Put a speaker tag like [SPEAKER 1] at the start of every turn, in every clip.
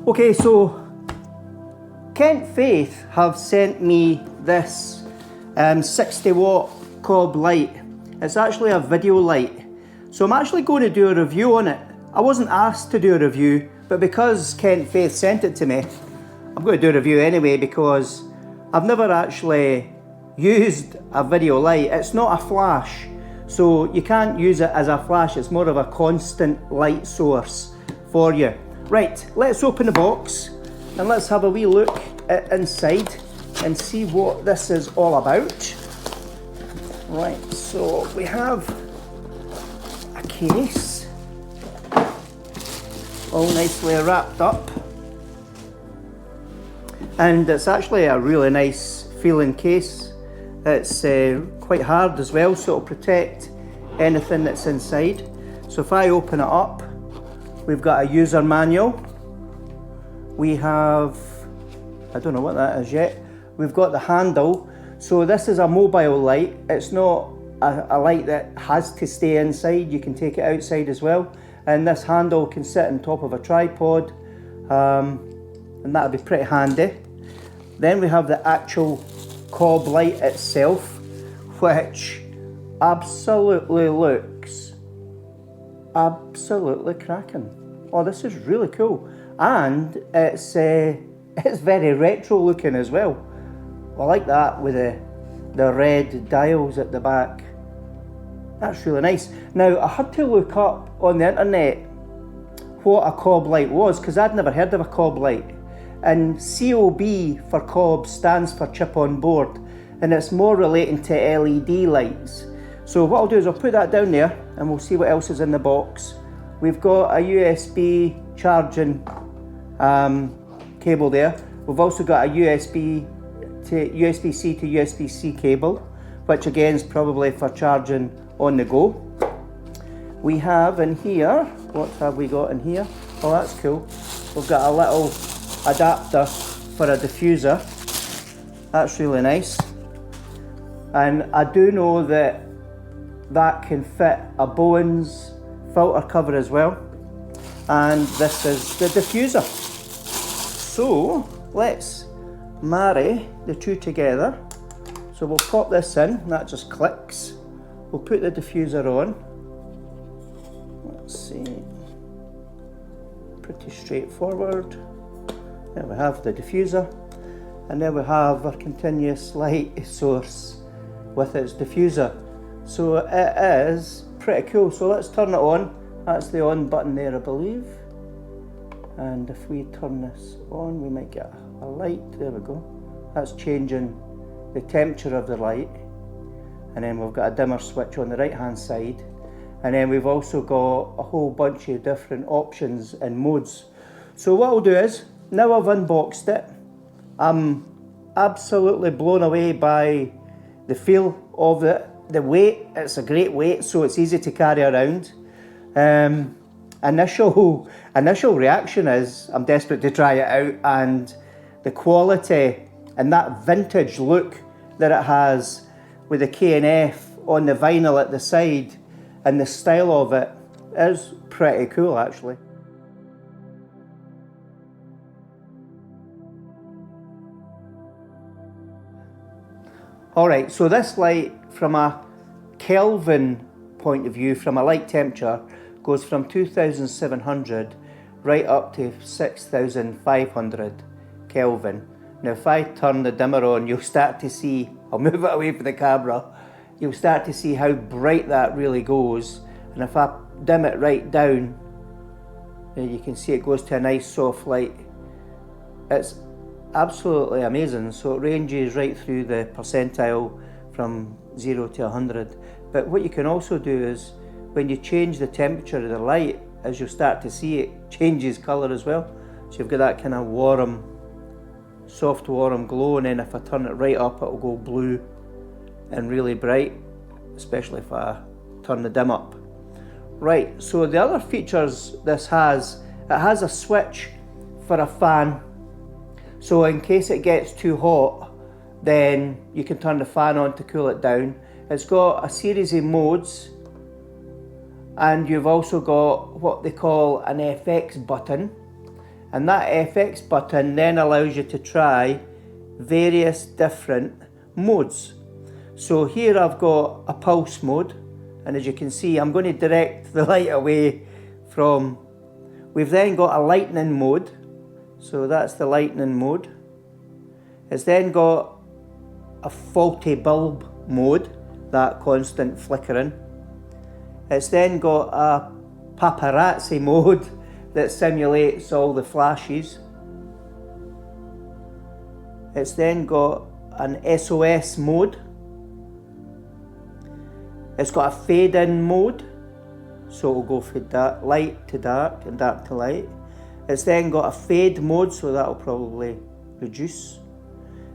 [SPEAKER 1] Okay, so K&F have sent me this 60 watt cob light. It's actually a video light. So I'm actually going to do a review on it. I wasn't asked to do a review, but because K&F sent it to me, I'm going to do a review anyway because I've never actually used a video light. It's not a flash, so you can't use it as a flash. It's more of a constant light source for you. Right, let's open the box and let's have a wee look inside and see what this is all about. Right, so we have a case, all nicely wrapped up. And it's actually a really nice feeling case. It's quite hard as well, so it'll protect anything that's inside. So if I open it up, we've got a user manual. We have, I don't know what that is yet. We've got the handle. So this is a mobile light. It's not a light that has to stay inside. You can take it outside as well. And this handle can sit on top of a tripod, and that'll be pretty handy. Then we have the actual cob light itself, which absolutely looks absolutely cracking. Oh, this is really cool. And it's very retro looking as well. I like that with the red dials at the back. That's really nice. Now, I had to look up on the internet what a cob light was because I'd never heard of a cob light. And COB for cob stands for chip on board, and it's more relating to LED lights. So what I'll do is I'll put that down there and we'll see what else is in the box. We've got a USB charging cable there. We've also got a USB-C to USB-C cable, which again is probably for charging on the go. We have in here, what have we got in here? Oh, that's cool. We've got a little adapter for a diffuser. That's really nice. And I do know that can fit a Bowens filter cover as well. And this is the diffuser. So let's marry the two together. So we'll pop this in, that just clicks. We'll put the diffuser on. Let's see. Pretty straightforward. There we have the diffuser, and then we have our continuous light source with its diffuser. So it is pretty cool. So let's turn it on. That's the on button there, I believe. And if we turn this on, we might get a light. There we go. That's changing the temperature of the light. And then we've got a dimmer switch on the right hand side. And then we've also got a whole bunch of different options and modes. So what I'll do is, now I've unboxed it, I'm absolutely blown away by the feel of it, the weight. It's a great weight, so it's easy to carry around. Initial reaction is I'm desperate to try it out, and the quality and that vintage look that it has with the K&F on the vinyl at the side and the style of it is pretty cool actually. Alright, so this light from a Kelvin point of view, from a light temperature, goes from 2700 right up to 6500 Kelvin. Now if I turn the dimmer on, you'll start to see, I'll move it away from the camera, you'll start to see how bright that really goes. And if I dim it right down, you can see it goes to a nice soft light. It's absolutely amazing. So it ranges right through the percentile from 0 to 100. But what you can also do is when you change the temperature of the light, as you'll start to see, it changes colour as well. So you've got that kind of warm, soft warm glow, and then if I turn it right up, it'll go blue and really bright, especially if I turn the dim up. Right, so the other features this has, it has a switch for a fan. So in case it gets too hot, then you can turn the fan on to cool it down. It's got a series of modes, and you've also got what they call an FX button, And that FX button then allows you to try various different modes. So here I've got a pulse mode, and as you can see, I'm going to direct the light away from. We've then got a lightning mode, so that's the lightning mode. It's then got a faulty bulb mode, that constant flickering. It's then got a paparazzi mode that simulates all the flashes. It's then got an SOS mode. It's got a fade in mode, so it'll go from light to dark and dark to light. It's then got a fade mode, so that'll probably reduce.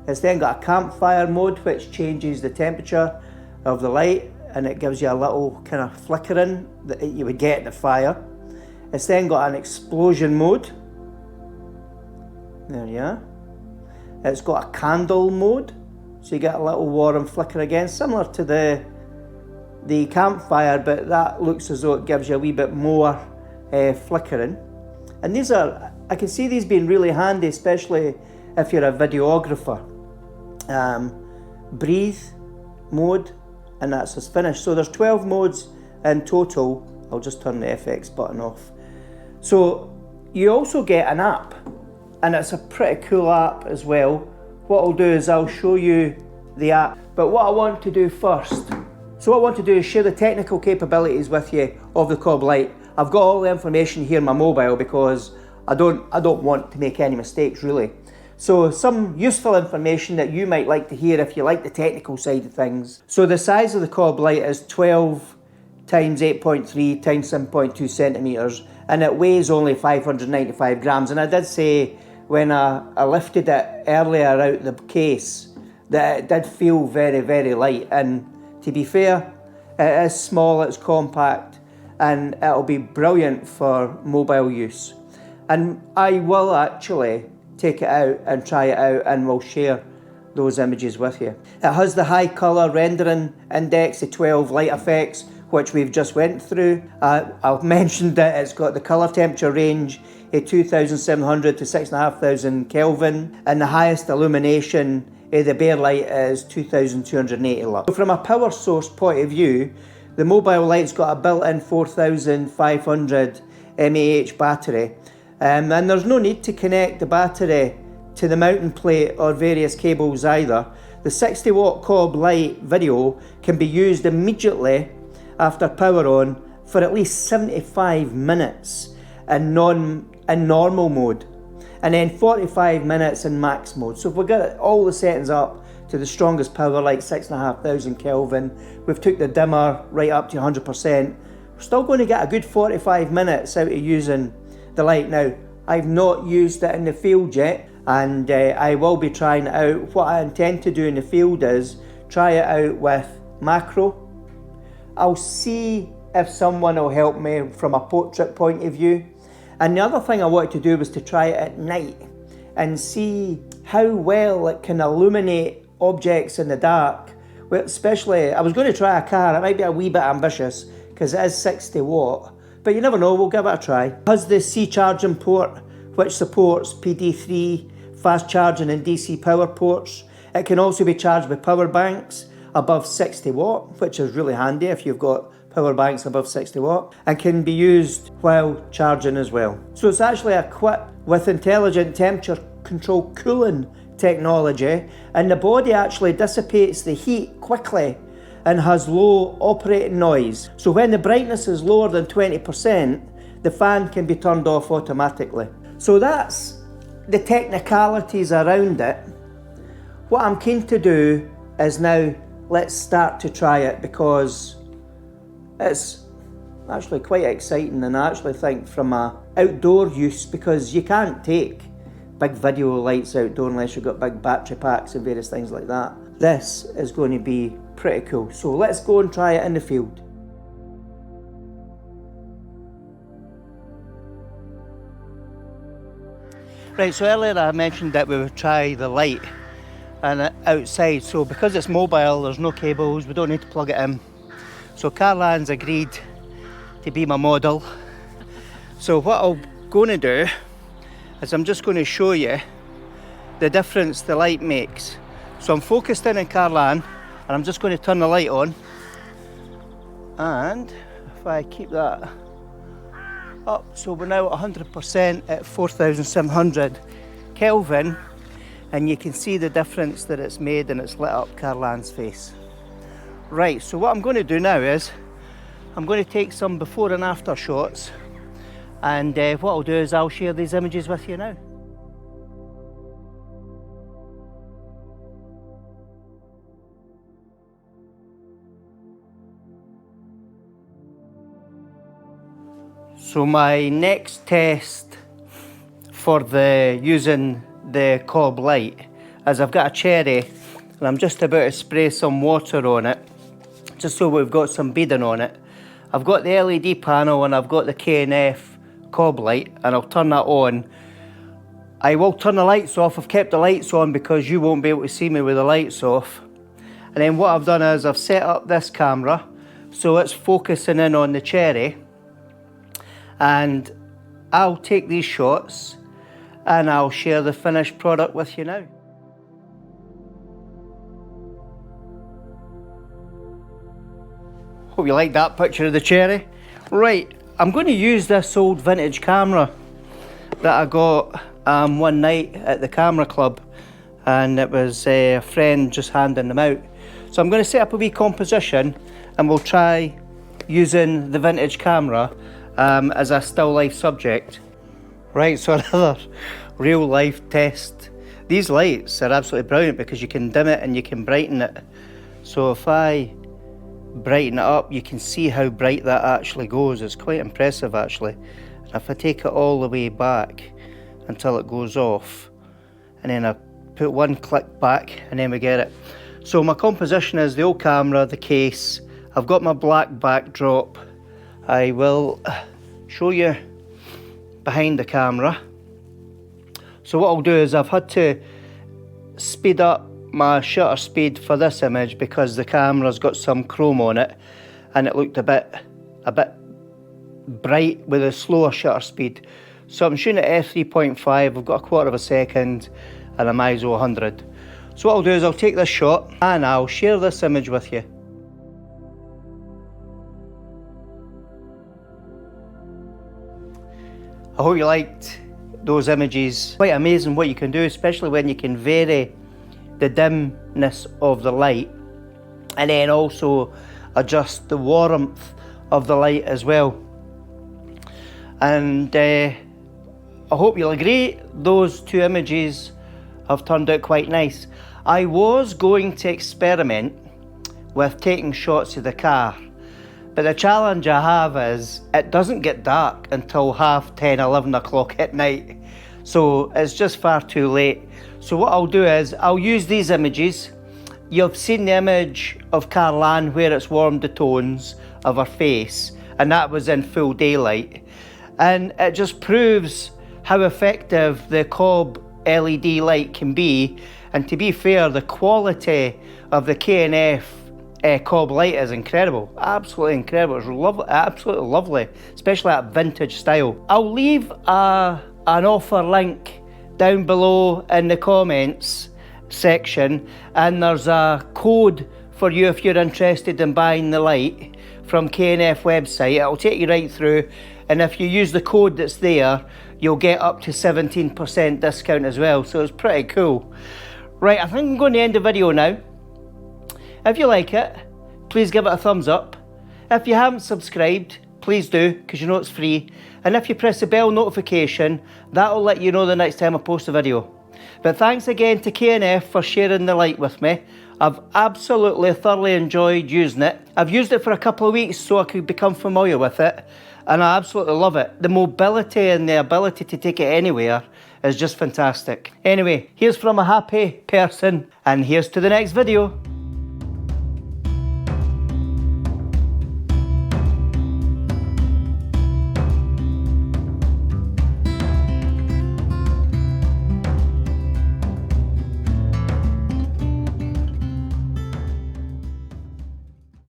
[SPEAKER 1] It's then got a campfire mode, which changes the temperature of the light, and it gives you a little kind of flickering that you would get in the fire. It's then got an explosion mode. There you are. It's got a candle mode, so you get a little warm flicker again, similar to the campfire, but that looks as though it gives you a wee bit more flickering. And these are, I can see these being really handy, especially if you're a videographer. Breathe mode, and that's us finished. So there's 12 modes in total. I'll just turn the FX button off. So you also get an app, and it's a pretty cool app as well. What I'll do is I'll show you the app, but what I want to do first, so what I want to do is share the technical capabilities with you of the COB Lite. I've got all the information here on my mobile because I don't want to make any mistakes really. So some useful information that you might like to hear if you like the technical side of things. So the size of the COB Lite is 12 times 8.3 times 7.2 centimetres, and it weighs only 595 grams. And I did say when I lifted it earlier out the case that it did feel very, very light. And to be fair, it is small, it's compact, and it'll be brilliant for mobile use. And I will actually take it out and try it out, and we'll share those images with you. It has the high colour rendering index, the 12 light effects, which we've just went through. I've mentioned that it's got the colour temperature range of 2700 to 6500 Kelvin, and the highest illumination of the bare light is 2280 lux. So from a power source point of view, the mobile light's got a built-in 4500 mAh battery. And there's no need to connect the battery to the mounting plate or various cables either. The 60 watt COB Lite video can be used immediately after power on for at least 75 minutes in normal mode, and then 45 minutes in max mode. So if we get all the settings up to the strongest power, like 6500 Kelvin, we've took the dimmer right up to 100%, we're still going to get a good 45 minutes out of using the light. Now, I've not used it in the field yet, and I will be trying it out. What I intend to do in the field is try it out with macro. I'll see if someone will help me from a portrait point of view. And the other thing I wanted to do was to try it at night and see how well it can illuminate objects in the dark. Well, especially, I was going to try a car. It might be a wee bit ambitious because it is 60 watt. But you never know, we'll give it a try. It has the C charging port, which supports PD3, fast charging and DC power ports. It can also be charged with power banks above 60 watt, which is really handy if you've got power banks above 60 watt, and can be used while charging as well. So it's actually equipped with intelligent temperature control cooling technology, and the body actually dissipates the heat quickly and has low operating noise. So when the brightness is lower than 20%, the fan can be turned off automatically. So that's the technicalities around it. What I'm keen to do is now let's start to try it, because it's actually quite exciting, and I actually think from a outdoor use, because you can't take big video lights outdoor unless you've got big battery packs and various things like that. This is going to be pretty cool. So let's go and try it in the field. Right, so earlier I mentioned that we would try the light and outside. So because it's mobile, there's no cables, we don't need to plug it in. So Carlan's agreed to be my model. So what I'm going to do is I'm just going to show you the difference the light makes. So I'm focused in on Carlan, and I'm just going to turn the light on, and if I keep that up, so we're now at 100% at 4,700 Kelvin, and you can see the difference that it's made, and it's lit up Carlan's face. Right, so what I'm going to do now is I'm going to take some before and after shots, and what I'll do is I'll share these images with you now. So my next test for using the COB light is I've got a cherry, and I'm just about to spray some water on it, just so we've got some beading on it. I've got the LED panel and I've got the K&F COB light, and I'll turn that on. I will turn the lights off. I've kept the lights on because you won't be able to see me with the lights off. And then what I've done is I've set up this camera so it's focusing in on the cherry, and I'll take these shots and I'll share the finished product with you now. Hope you like that picture of the cherry. Right, I'm going to use this old vintage camera that I got one night at the camera club, and it was a friend just handing them out. So I'm going to set up a wee composition, and we'll try using the vintage camera as a still life subject. Right, so another real life test. These lights are absolutely brilliant because you can dim it and you can brighten it. So if I brighten it up, you can see how bright that actually goes. It's quite impressive actually. And if I take it all the way back until it goes off, and then I put one click back, and then we get it. So my composition is the old camera, the case, I've got my black backdrop. I will show you behind the camera. So what I'll do is I've had to speed up my shutter speed for this image because the camera's got some chrome on it, and it looked a bit bright with a slower shutter speed. So I'm shooting at f3.5, I've got a quarter of a second, and I'm ISO 100. So what I'll do is I'll take this shot and I'll share this image with you. I hope you liked those images. Quite amazing what you can do, especially when you can vary the dimness of the light, and then also adjust the warmth of the light as well. And I hope you'll agree, those two images have turned out quite nice. I was going to experiment with taking shots of the car, but the challenge I have is it doesn't get dark until 10:30, 11 o'clock at night. So it's just far too late. So what I'll do is I'll use these images. You've seen the image of Carlan where it's warmed the tones of her face, and that was in full daylight. And it just proves how effective the COB LED light can be. And to be fair, the quality of the K&F COB light is incredible, absolutely incredible. It's lovely, absolutely lovely, especially that vintage style. I'll leave an offer link down below in the comments section, and there's a code for you if you're interested in buying the light from K&F website. It'll take you right through, and if you use the code that's there, you'll get up to 17% discount as well, so it's pretty cool. Right, I think I'm going to end the video now. If you like it, please give it a thumbs up. If you haven't subscribed, please do, because you know it's free. And if you press the bell notification, that'll let you know the next time I post a video. But thanks again to K&F for sharing the light with me. I've absolutely thoroughly enjoyed using it. I've used it for a couple of weeks so I could become familiar with it, and I absolutely love it. The mobility and the ability to take it anywhere is just fantastic. Anyway, here's from a happy person, and here's to the next video.